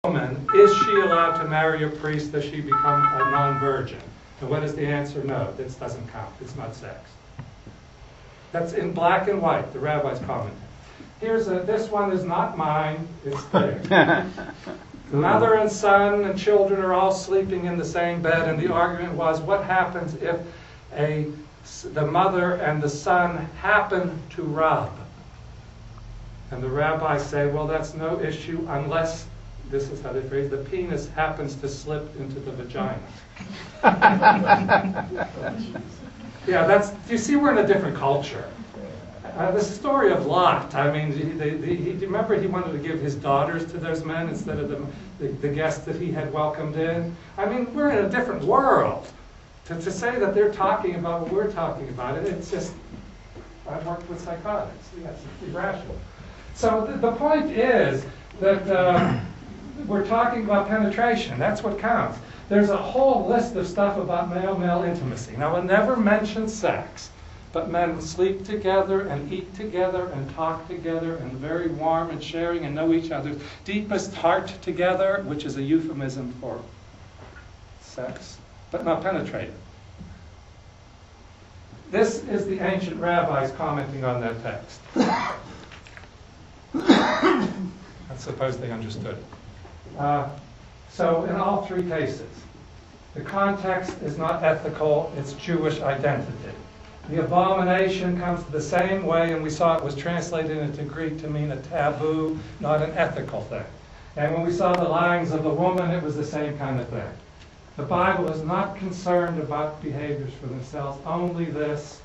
woman, is she allowed to marry a priest? Does she become a non-virgin? And what is the answer? No, this doesn't count. It's not sex. That's in black and white, the rabbi's comment. This one is not mine, it's theirs. The mother and son and children are all sleeping in the same bed, and the argument was, what happens if the mother and the son happen to rub? And the rabbis say, well, that's no issue unless, this is how they phrase, the penis happens to slip into the vagina. Yeah, you see, we're in a different culture. The story of Lot, I mean, remember he wanted to give his daughters to those men instead of the guests that he had welcomed in? I mean, we're in a different world. To say that they're talking about what we're talking about, it's just, I've worked with psychotics. Yes, it's irrational. So the point is that we're talking about penetration. That's what counts. There's a whole list of stuff about male-male intimacy. Now, it never mentions sex, but men sleep together and eat together and talk together and very warm and sharing and know each other's deepest heart together, which is a euphemism for sex, but not penetrating. This is the ancient rabbis commenting on that text. I suppose they understood it. So in all three cases, the context is not ethical, it's Jewish identity. The abomination comes the same way, and we saw it was translated into Greek to mean a taboo, not an ethical thing. And when we saw the lyings of the woman, it was the same kind of thing. The Bible is not concerned about behaviors for themselves, only this,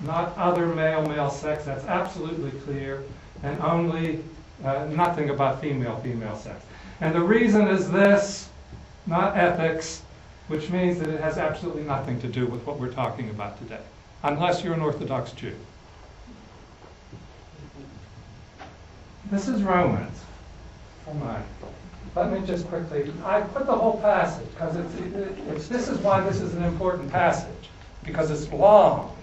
not other male-male sex, that's absolutely clear, and only nothing about female-female sex. And the reason is this, not ethics, which means that it has absolutely nothing to do with what we're talking about today, unless you're an Orthodox Jew. This is Romans. Come on. Let me just quickly, I put the whole passage, because this is why this is an important passage, because it's long.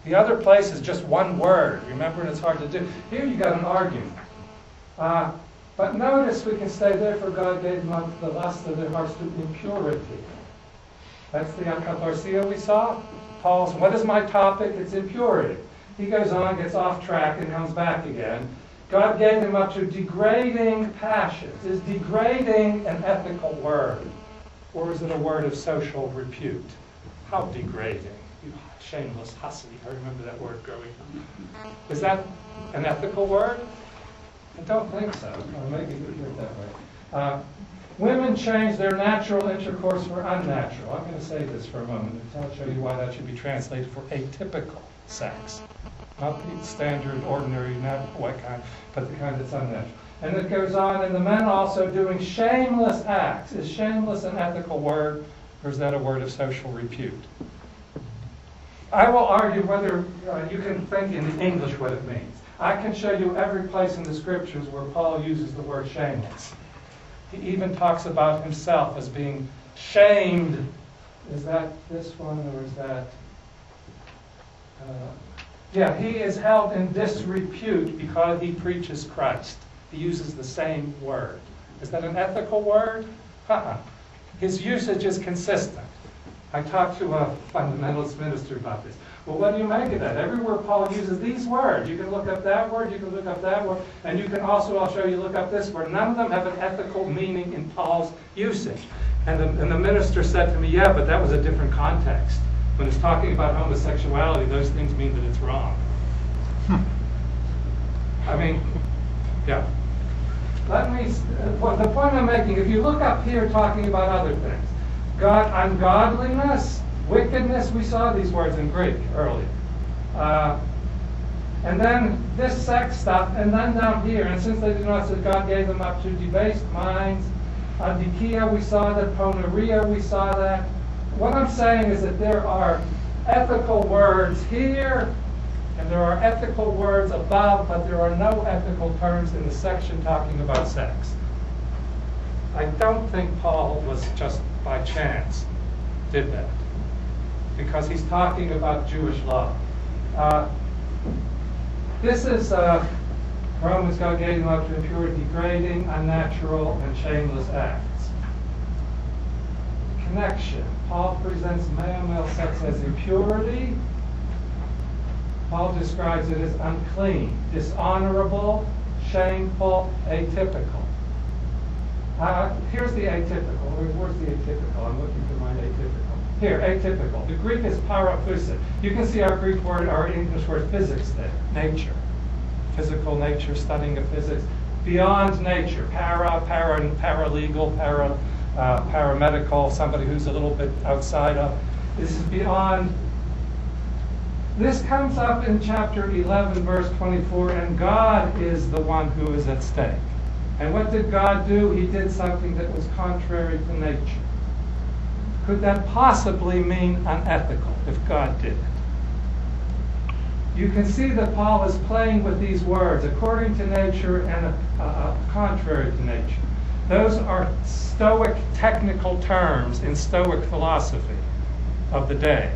The other place is just one word, remember, and it's hard to do. Here you got an argument. But notice we can stay there, for God gave them the lust of their hearts to impurity. That's the akatharsia we saw. Paul's, what is my topic? It's impurity. He goes on, gets off track, and comes back again. God gave him up to degrading passions. Is degrading an ethical word? Or is it a word of social repute? How degrading. You shameless hussy. I remember that word growing up. Is that an ethical word? I don't think so. Or maybe you could hear it that way. Women change their natural intercourse for unnatural. I'm going to say this for a moment, and I'll show you why that should be translated for atypical sex. Not the standard, ordinary, natural white kind, but the kind that's unnatural. And it goes on, and the men also doing shameless acts. Is shameless an ethical word, or is that a word of social repute? I will argue whether you can think in English what it means. I can show you every place in the scriptures where Paul uses the word shameless. He even talks about himself as being shamed. Is that this one, or is that... yeah, he is held in disrepute because he preaches Christ. He uses the same word. Is that an ethical word? His usage is consistent. I talked to a fundamentalist minister about this. Well, what do you make of that? Everywhere Paul uses these words. You can look up that word, you can look up that word, and you can also, I'll show you, look up this word. None of them have an ethical meaning in Paul's usage. And the minister said to me, yeah, but that was a different context. When it's talking about homosexuality, those things mean that it's wrong. I mean, yeah. The point I'm making, if you look up here talking about other things, ungodliness, wickedness, we saw these words in Greek earlier. And then this sex stuff, and then down here, and since they do not, so God gave them up to debased minds. Dikia, we saw that. Poneria, we saw that. What I'm saying is that there are ethical words here, and there are ethical words above, but there are no ethical terms in the section talking about sex. I don't think Paul was just by chance did that, because he's talking about Jewish law. This is Romans go getting up to impurity, degrading, unnatural, and shameless acts. Connection. Paul presents male-male sex as impurity. Paul describes it as unclean, dishonorable, shameful, atypical. Here's the atypical. Where's the atypical? I'm looking for my atypical. Here, atypical. The Greek is paraphysis. You can see our Greek word, our English word physics there. Nature. Physical nature, studying of physics. Beyond nature. Paralegal, paramedical, somebody who's a little bit outside of. This is beyond. This comes up in chapter 11, verse 24, and God is the one who is at stake. And what did God do? He did something that was contrary to nature. Could that possibly mean unethical if God did it? You can see that Paul is playing with these words, according to nature and contrary to nature. Those are Stoic technical terms in Stoic philosophy of the day.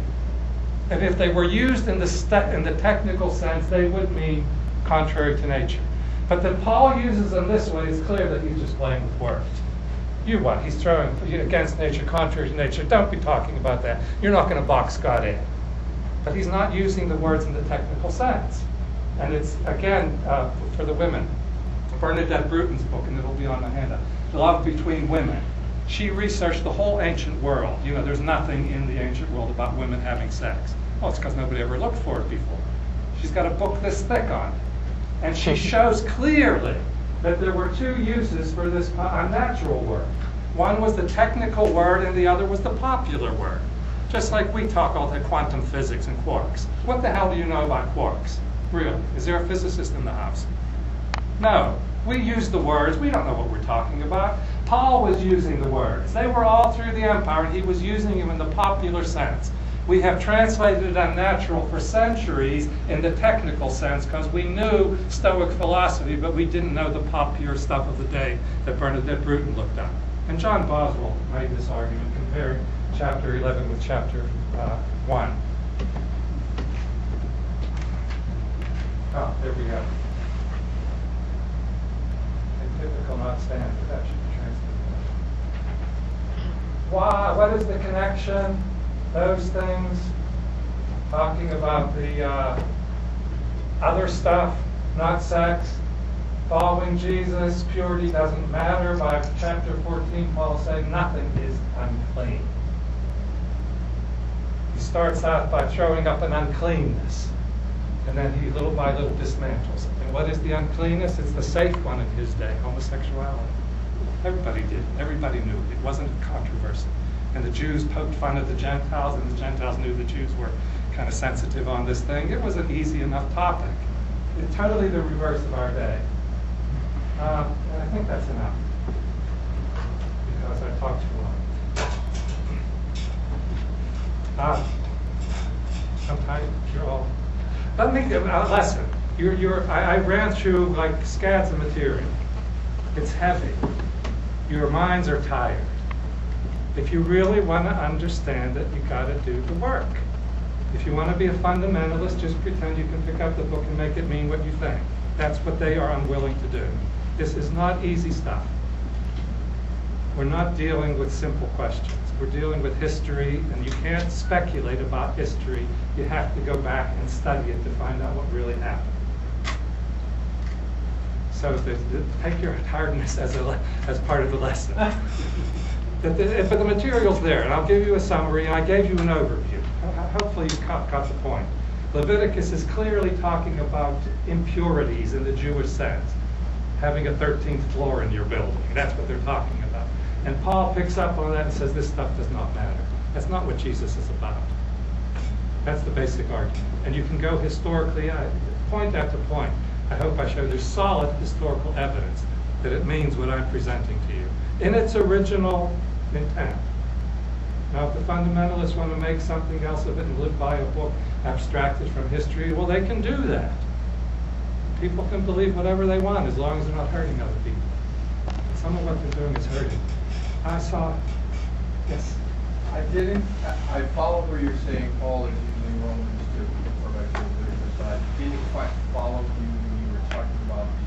And if they were used in the technical sense, they would mean contrary to nature. But that Paul uses them this way, it's clear that he's just playing with words. You what? He's throwing against nature, contrary to nature. Don't be talking about that. You're not going to box God in. But he's not using the words in the technical sense. And it's, again, for the women. Bernadette Bruton's book, and it'll be on my handout. Love Between Women. She researched the whole ancient world. You know, there's nothing in the ancient world about women having sex. Well, it's because nobody ever looked for it before. She's got a book this thick on it. And she shows clearly that there were two uses for this unnatural word. One was the technical word and the other was the popular word. Just like we talk all the quantum physics and quarks. What the hell do you know about quarks? Really? Is there a physicist in the house? No. We use the words. We don't know what we're talking about. Paul was using the words. They were all through the empire, and he was using them in the popular sense. We have translated unnatural for centuries in the technical sense because we knew Stoic philosophy, but we didn't know the popular stuff of the day that Bernadette Bruton looked up. And John Boswell made this argument comparing chapter 11 with chapter 1. Oh, there we go. Typical, not standard. That should be translated. Why? What is the connection? Those things. Talking about the other stuff, not sex. Following Jesus, purity doesn't matter. By chapter 14, Paul is saying nothing is unclean. He starts out by throwing up an uncleanness. And then he little by little dismantles it. And what is the uncleanness? It's the safe one in his day, homosexuality. Everybody did. Everybody knew. It wasn't controversy. And the Jews poked fun at the Gentiles, and the Gentiles knew the Jews were kind of sensitive on this thing. It was an easy enough topic. It's totally the reverse of our day. And I think that's enough. Because I talked too long. Sometimes you're all... Let me give a lesson. I ran through like scads of material. It's heavy. Your minds are tired. If you really want to understand it, you got to do the work. If you want to be a fundamentalist, just pretend you can pick up the book and make it mean what you think. That's what they are unwilling to do. This is not easy stuff. We're not dealing with simple questions. We're dealing with history, and you can't speculate about history. You have to go back and study it to find out what really happened. So take your tiredness as part of the lesson. But the material's there, and I'll give you a summary, and I gave you an overview. Hopefully you got the point. Leviticus is clearly talking about impurities in the Jewish sense. Having a 13th floor in your building. That's what they're talking about. And Paul picks up on that and says this stuff does not matter. That's not what Jesus is about. That's the basic argument. And you can go historically, point after point. I hope I show there's solid historical evidence that it means what I'm presenting to you in its original intent. Now, if the fundamentalists want to make something else of it and live by a book abstracted from history, well, they can do that. People can believe whatever they want as long as they're not hurting other people. Some of what they're doing is hurting. I saw, yes. I follow where you're saying Paul is using Romans to refer back to the Leviticus. I didn't quite follow you